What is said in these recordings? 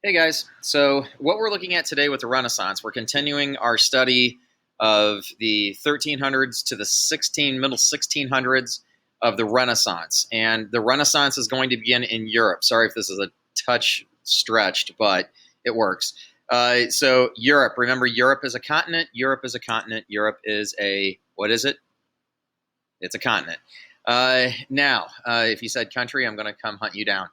Hey guys, so what we're looking at today with the Renaissance, we're continuing our study of the 1300s to the middle 1600s of the Renaissance. And the Renaissance is going to begin in Europe. Sorry if this is a touch stretched, but it works. So Europe, remember Europe is a continent, Europe is a continent, Europe is what is it? It's a continent. Now, if you said country, I'm going to come hunt you down.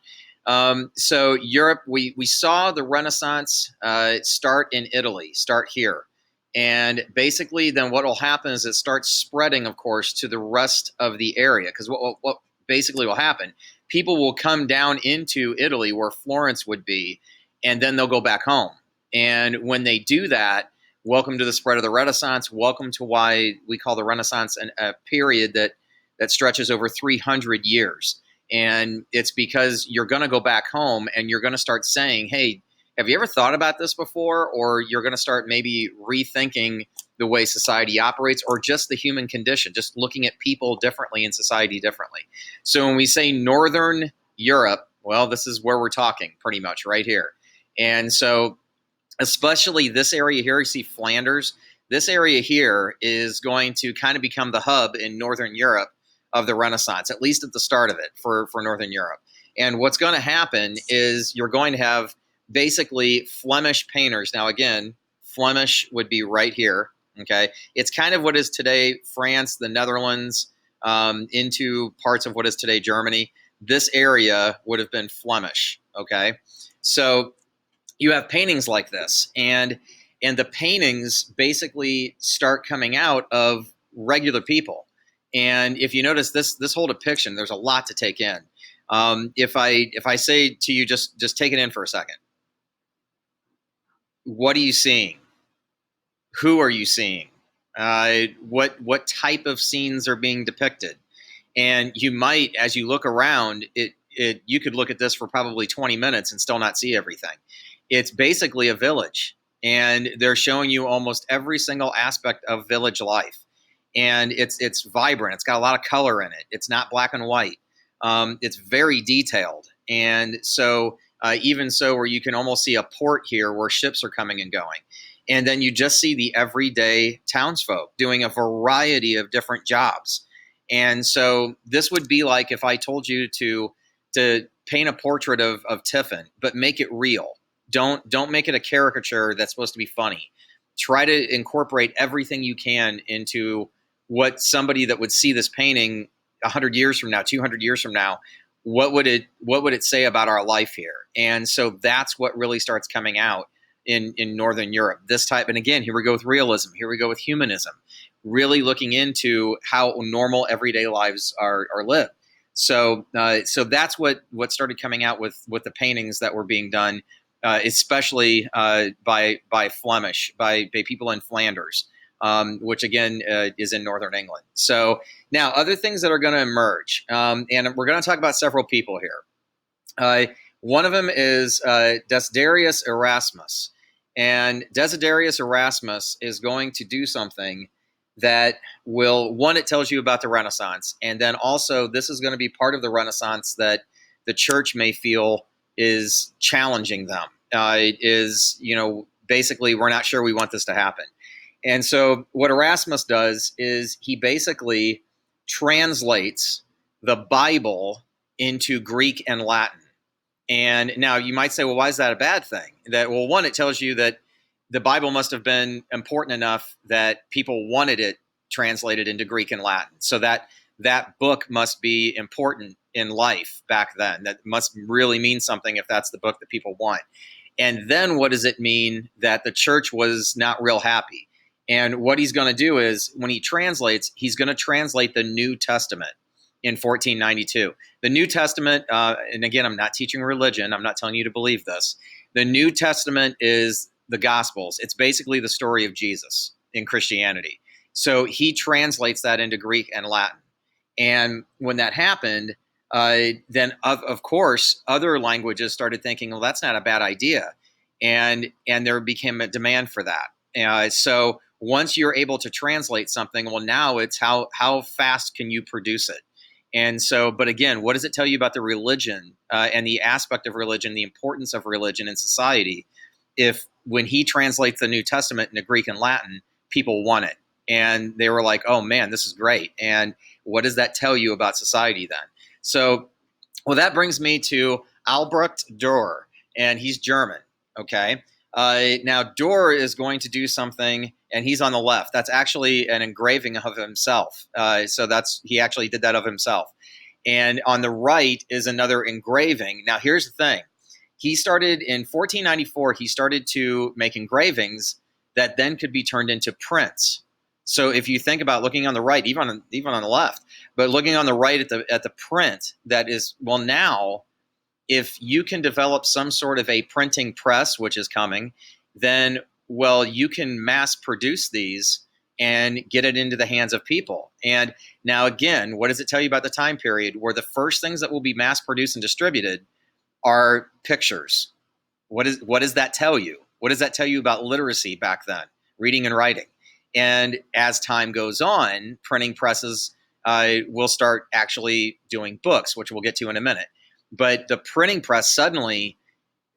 So Europe, we saw the Renaissance start in Italy, start here. And basically then what will happen is it starts spreading, of course, to the rest of the area. Because what basically will happen, people will come down into Italy where Florence would be, and then they'll go back home. And when they do that, welcome to the spread of the Renaissance. Welcome to why we call the Renaissance a period that stretches over 300 years. And it's because you're going to go back home and you're going to start saying, hey, have you ever thought about this before? Or you're going to start maybe rethinking the way society operates, or just the human condition, just looking at people differently and society differently. So when we say Northern Europe, well, this is where we're talking pretty much right here. And so especially this area here, you see Flanders. This area here is going to kind of become the hub in Northern Europe of the Renaissance, at least at the start of it for Northern Europe. And what's going to happen is you're going to have basically Flemish painters. Now, again, Flemish would be right here. Okay, it's kind of what is today France, the Netherlands, into parts of what is today Germany. This area would have been Flemish. Okay, so you have paintings like this, and the paintings basically start coming out of regular people. And if you notice this whole depiction, there's a lot to take in. If I say to you, just take it in for a second. What are you seeing? Who are you seeing? What type of scenes are being depicted? And you might, as you look around, you could look at this for probably 20 minutes and still not see everything. It's basically a village, and they're showing you almost every single aspect of village life. And it's vibrant. It's got a lot of color in it. It's not black and white. It's very detailed. And so even so, where you can almost see a port here where ships are coming and going. And then you just see the everyday townsfolk doing a variety of different jobs. And so this would be like if I told you to paint a portrait of Tiffin, but make it real. Don't make it a caricature that's supposed to be funny. Try to incorporate everything you can into what somebody that would see this painting 100 years from now, 200 years from now, what would it say about our life here? And so that's what really starts coming out in Northern Europe. This type, and again, here we go with realism. Here we go with humanism, really looking into how normal everyday lives are lived. So that's what started coming out with the paintings that were being done, especially by Flemish, by people in Flanders. Which again is in Northern England. So now other things that are going to emerge, and we're going to talk about several people here. One of them is Desiderius Erasmus. And Desiderius Erasmus is going to do something that it tells you about the Renaissance. And then also this is going to be part of the Renaissance that the church may feel is challenging them. It is, basically, we're not sure we want this to happen. And so what Erasmus does is he basically translates the Bible into Greek and Latin. And now you might say, well, why is that a bad thing? One, it tells you that the Bible must have been important enough that people wanted it translated into Greek and Latin. So that book must be important in life back then. That must really mean something if that's the book that people want. And then what does it mean that the church was not real happy? And what he's going to do is when he translates, he's going to translate the New Testament in 1492. The New Testament, and again, I'm not teaching religion. I'm not telling you to believe this. The New Testament is the Gospels. It's basically the story of Jesus in Christianity. So he translates that into Greek and Latin. And when that happened, then of course, other languages started thinking, well, that's not a bad idea. And there became a demand for that. So once you're able to translate something, well, now it's how fast can you produce it? And so, but again, what does it tell you about the religion and the aspect of religion, the importance of religion in society, if when he translates the New Testament into Greek and Latin, people want it. And they were like, oh man, this is great. And what does that tell you about society then? So, well, that brings me to Albrecht Durer, and he's German, okay? Now, Durer is going to do something, and he's on the left. That's actually an engraving of himself. He actually did that of himself. And on the right is another engraving. Now, here's the thing. He started in 1494, he started to make engravings that then could be turned into prints. So if you think about looking on the right, even on the left, but looking on the right at the print, that is, well, now, if you can develop some sort of a printing press, which is coming, then, well, you can mass produce these and get it into the hands of people. And now, again, what does it tell you about the time period where the first things that will be mass produced and distributed are pictures? What does that tell you? What does that tell you about literacy back then, reading and writing? And as time goes on, printing presses will start actually doing books, which we'll get to in a minute. But the printing press, suddenly,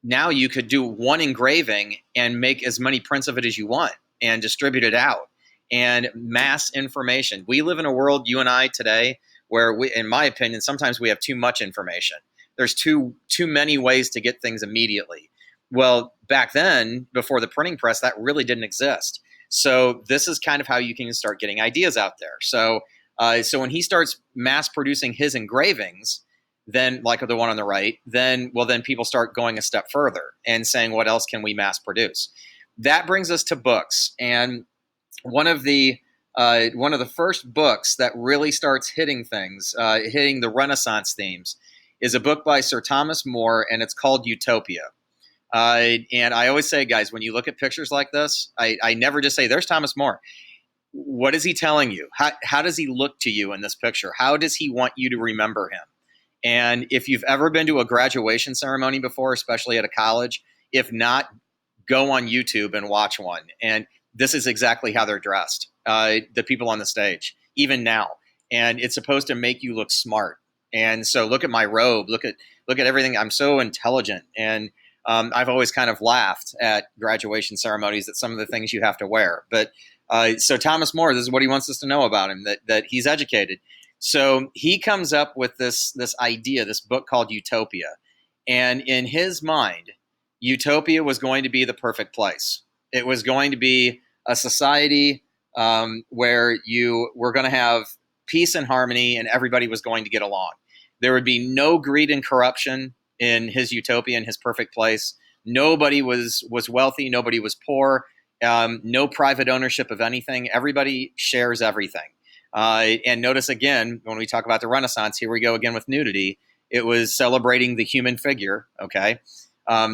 now you could do one engraving and make as many prints of it as you want and distribute it out. And mass information. We live in a world, you and I today, where we, in my opinion, sometimes we have too much information. There's too many ways to get things immediately. Well, back then, before the printing press, that really didn't exist. So this is kind of how you can start getting ideas out there. So when he starts mass producing his engravings, then like the one on the right, then people start going a step further and saying, what else can we mass produce? That brings us to books. And one of the first books that really starts hitting things, hitting the Renaissance themes, is a book by Sir Thomas More, and it's called Utopia. And I always say, guys, when you look at pictures like this, I never just say, there's Thomas More. What is he telling you? How does he look to you in this picture? How does he want you to remember him? And if you've ever been to a graduation ceremony before, especially at a college, if not, go on YouTube and watch one. And this is exactly how they're dressed, the people on the stage, even now. And it's supposed to make you look smart. And so look at my robe, look at everything. I'm so intelligent. And I've always kind of laughed at graduation ceremonies at some of the things you have to wear. But so Thomas More, this is what he wants us to know about him, that he's educated. So he comes up with this idea, this book called Utopia. And in his mind, Utopia was going to be the perfect place. It was going to be a society where you were going to have peace and harmony, and everybody was going to get along. There would be no greed and corruption in his utopia, in his perfect place. Nobody was wealthy. Nobody was poor. No private ownership of anything. Everybody shares everything. And notice again, when we talk about the Renaissance, here we go again with nudity. It was celebrating the human figure, okay?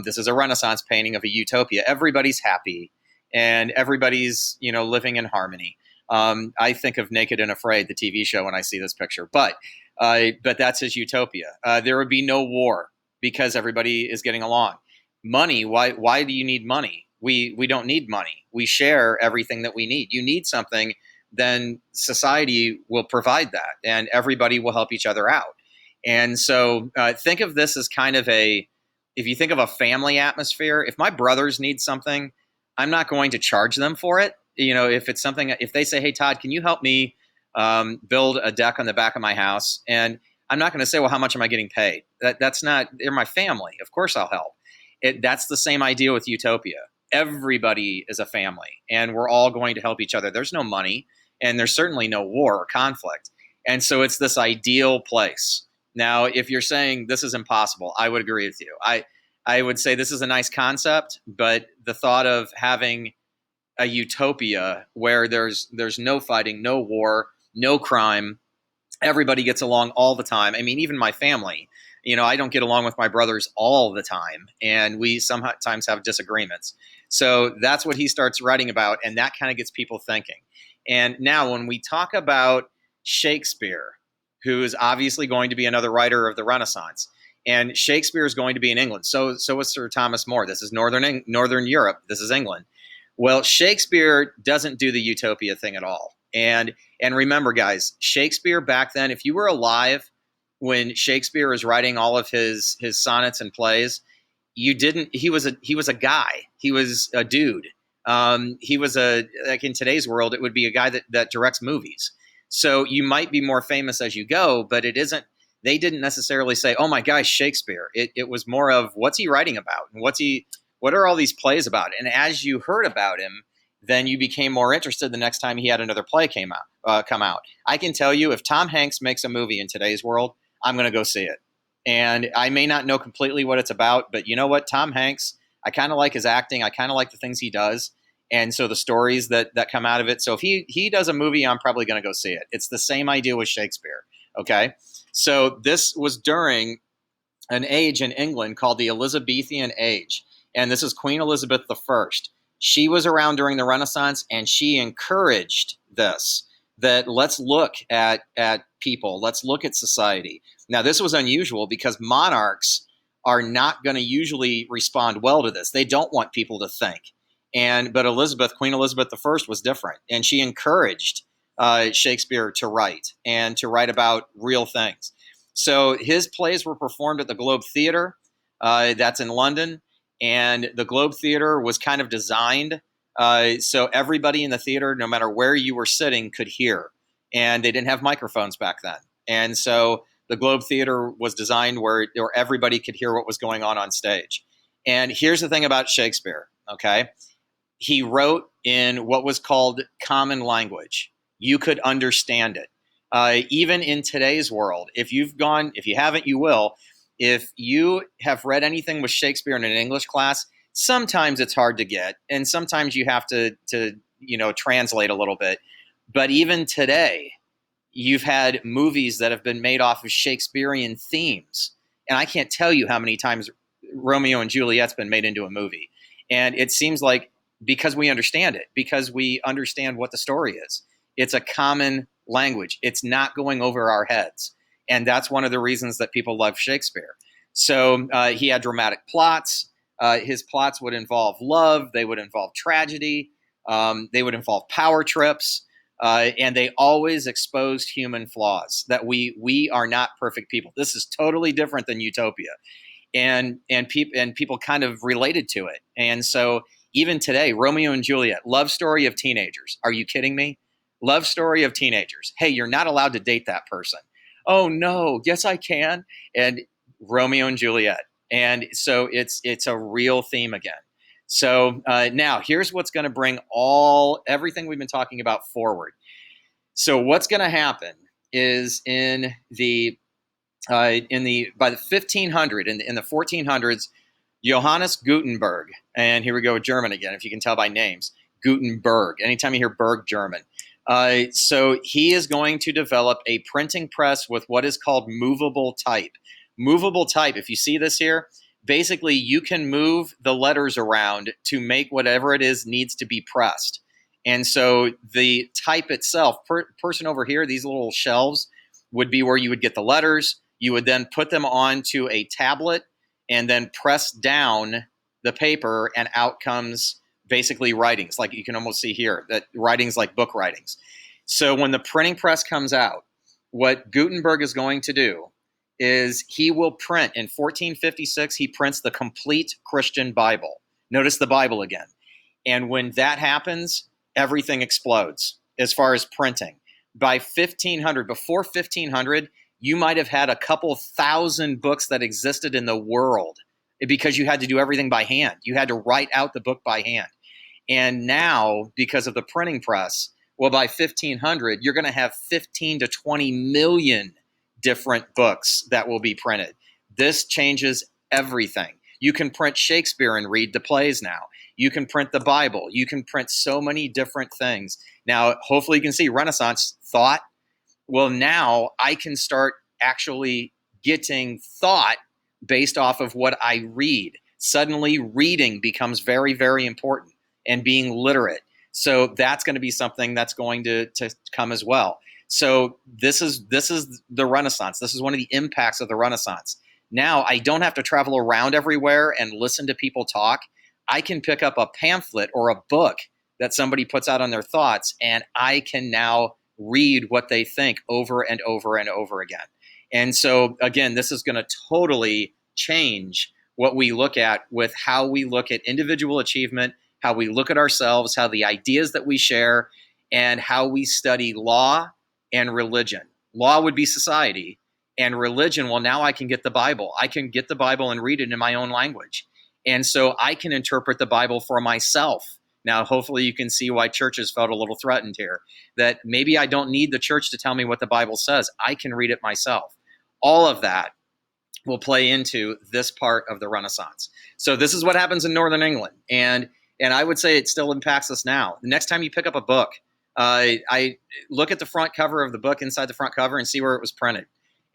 This is a Renaissance painting of a utopia. Everybody's happy, and everybody's, living in harmony. I think of Naked and Afraid, the TV show, when I see this picture. But that's his utopia. There would be no war because everybody is getting along. Money, why do you need money? We don't need money. We share everything that we need. You need something, then society will provide that, and everybody will help each other out. And so think of this as kind of if you think of a family atmosphere, if my brothers need something, I'm not going to charge them for it. If it's something, if they say, hey, Todd, can you help me build a deck on the back of my house? And I'm not going to say, well, how much am I getting paid? That's not, they're my family. Of course I'll help. That's the same idea with Utopia. Everybody is a family, and we're all going to help each other. There's no money, and there's certainly no war or conflict. And so it's this ideal place. Now, if you're saying this is impossible, I would agree with you. I would say this is a nice concept, but the thought of having a utopia where there's no fighting, no war, no crime, everybody gets along all the time. I mean, even my family, I don't get along with my brothers all the time, and we sometimes have disagreements. So that's what he starts writing about, and that kind of gets people thinking. And now when we talk about Shakespeare, who is obviously going to be another writer of the Renaissance, and Shakespeare is going to be in England. So is Sir Thomas More. This is Northern Europe. This is England. Well, Shakespeare doesn't do the utopia thing at all. And remember, guys, Shakespeare back then, if you were alive when Shakespeare is writing all of his sonnets and plays, you didn't. He was a guy. He was a dude. He was like in today's world, it would be a guy that directs movies. So you might be more famous as you go, but it isn't. They didn't necessarily say, "Oh my gosh, Shakespeare." It was more of what's he writing about and what are all these plays about. And as you heard about him, then you became more interested the next time he had another play come out. I can tell you, if Tom Hanks makes a movie in today's world, I'm going to go see it. And I may not know completely what it's about, but you know what? Tom Hanks, I kind of like his acting. I kind of like the things he does. And so the stories that come out of it. So if he does a movie, I'm probably going to go see it. It's the same idea with Shakespeare. Okay. So this was during an age in England called the Elizabethan Age. And this is Queen Elizabeth I. She was around during the Renaissance, and she encouraged this, that let's look at people, let's look at society. Now, this was unusual because monarchs are not going to usually respond well to this. They don't want people to think. But Queen Elizabeth I was different, and she encouraged Shakespeare to write and to write about real things. So his plays were performed at the Globe Theatre. That's in London. And the Globe Theatre was kind of designed so everybody in the theater, no matter where you were sitting, could hear. And they didn't have microphones back then. And so the Globe Theatre was designed where everybody could hear what was going on stage. And here's the thing about Shakespeare, okay? He wrote in what was called common language. You could understand it. Even in today's world, if you haven't, you will. If you have read anything with Shakespeare in an English class, sometimes it's hard to get, and sometimes you have to translate a little bit. But even today, you've had movies that have been made off of Shakespearean themes, and I can't tell you how many times Romeo and Juliet's been made into a movie. And it seems like because we understand it, because we understand what the story is, it's a common language. It's not going over our heads. And that's one of the reasons that people love Shakespeare. So he had dramatic plots. His plots would involve love. They would involve tragedy. They would involve power trips. And they always exposed human flaws, that we are not perfect people. This is totally different than Utopia. And people kind of related to it. And so even today, Romeo and Juliet, love story of teenagers. Are you kidding me? Love story of teenagers. Hey, you're not allowed to date that person. Oh no, yes I can. And Romeo and Juliet. And so it's a real theme again. So now here's what's going to bring everything we've been talking about forward. So what's going to happen is by the 1500 in the 1400s, Johannes Gutenberg, and here we go with German again, if you can tell by names, Gutenberg. Anytime you hear Berg, German. So he is going to develop a printing press with what is called movable type. Movable type, if you see this here, basically you can move the letters around to make whatever it is needs to be pressed. And so the type itself, person over here, these little shelves would be where you would get the letters. You would then put them onto a tablet and then press down the paper, and out comes basically writings, like you can almost see here, that writings like book writings. So when the printing press comes out, what Gutenberg is going to do is he will print, in 1456, he prints the complete Christian Bible. Notice the Bible again. And when that happens, everything explodes as far as printing. By 1500, before 1500, you might have had a couple thousand books that existed in the world because you had to do everything by hand. You had to write out the book by hand. And now, because of the printing press, well, by 1500, you're going to have 15 to 20 million different books that will be printed. This changes everything. You can print Shakespeare and read the plays now. You can print the Bible. You can print so many different things. Now, hopefully you can see Renaissance thought. Well, now I can start actually getting thought based off of what I read. Suddenly reading becomes very, very important, and being literate. So that's going to be something that's going to come as well. So this is the Renaissance. This is one of the impacts of the Renaissance. Now I don't have to travel around everywhere and listen to people talk. I can pick up a pamphlet or a book that somebody puts out on their thoughts, and I can now read what they think over and over and over again. And so, again, this is going to totally change what we look at with how we look at individual achievement, how we look at ourselves, how the ideas that we share, and how we study law and religion. Law would be society, and religion, well, now I can get the Bible. I can get the Bible and read it in my own language. And so I can interpret the Bible for myself. Now, hopefully you can see why churches felt a little threatened here, that maybe I don't need the church to tell me what the Bible says. I can read it myself. All of that will play into this part of the Renaissance. So this is what happens in Northern England. And I would say it still impacts us now. The next time you pick up a book, I look at the front cover of the book, inside the front cover, and see where it was printed.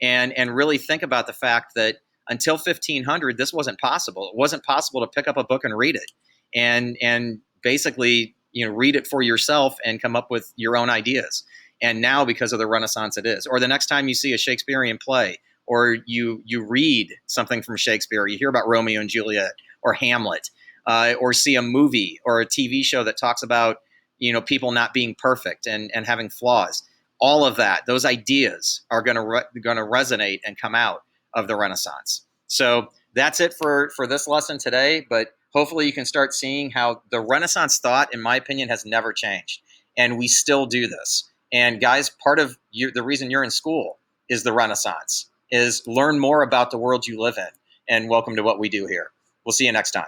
And really think about the fact that until 1500, this wasn't possible. It wasn't possible to pick up a book and read it and basically, read it for yourself and come up with your own ideas. And now, because of the Renaissance, it is. Or the next time you see a Shakespearean play, or you read something from Shakespeare, you hear about Romeo and Juliet or Hamlet, or see a movie or a TV show that talks about people not being perfect and having flaws. All of that, those ideas are going to resonate and come out of the Renaissance. So that's it for this lesson today. But hopefully you can start seeing how the Renaissance thought, in my opinion, has never changed, and we still do this. And guys, part of the reason you're in school is the Renaissance, is learn more about the world you live in. And welcome to what we do here. We'll see you next time.